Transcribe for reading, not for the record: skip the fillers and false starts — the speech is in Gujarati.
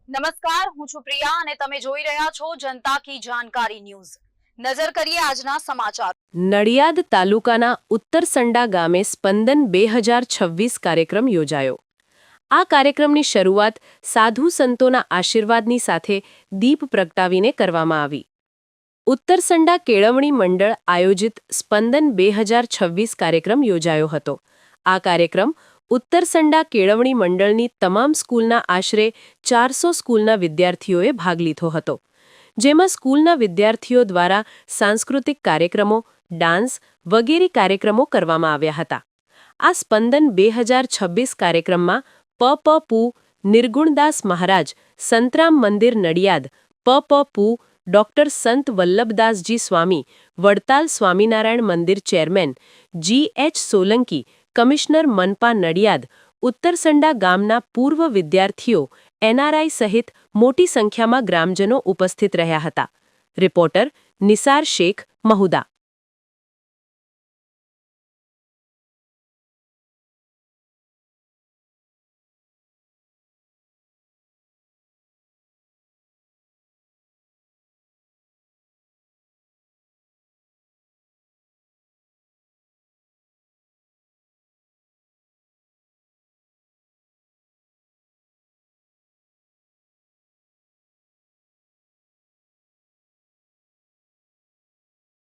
નમસ્કાર, હું છું પ્રિયા અને તમે જોઈ રહ્યા છો જનતા કી જાણકારી ન્યૂઝ। નજર કરીએ આજના સમાચાર। નડિયાદ તાલુકાના ઉત્તરસંડા ગામે સ્પંદન 2026 કાર્યક્રમ યોજાયો। આ કાર્યક્રમની શરૂઆત સાધુ સંતોના આશીર્વાદની સાથે દીપ પ્રગટાવીને કરવામાં આવી। ઉત્તરસંડા કેળવણી મંડળ આયોજિત સ્પંદન 2026 કાર્યક્રમ યોજાયો હતો। આ કાર્યક્રમ ઉત્તરસંડા કેળવણી મંડળની તમામ સ્કૂલના આશરે 400 સ્કૂલના વિદ્યાર્થીઓએ ભાગ લીધો હતો, જેમાં સ્કૂલના વિદ્યાર્થીઓ દ્વારા સાંસ્કૃતિક કાર્યક્રમો, ડાન્સ વગેરે કાર્યક્રમો કરવામાં આવ્યા હતા। આ સ્પંદન 2026 કાર્યક્રમમાં પ.પ.પૂ. નિર્ગુણદાસ મહારાજ, સંતરામ મંદિર નડિયાદ, પ.પ.પૂ. ડોક્ટર સંત વલ્લભદાસજી સ્વામી, વડતાલ સ્વામિનારાયણ મંદિર ચેરમેન G.H. સોલંકી, કમિશનર મનપા નડિયાદ, ઉત્તરસંડા ગામના પૂર્વ વિદ્યાર્થીઓ, NRI સહિત મોટી સંખ્યામાં ગ્રામજનો ઉપસ્થિત રહ્યા હતા। રિપોર્ટર નિસાર શેખ, મહુદા।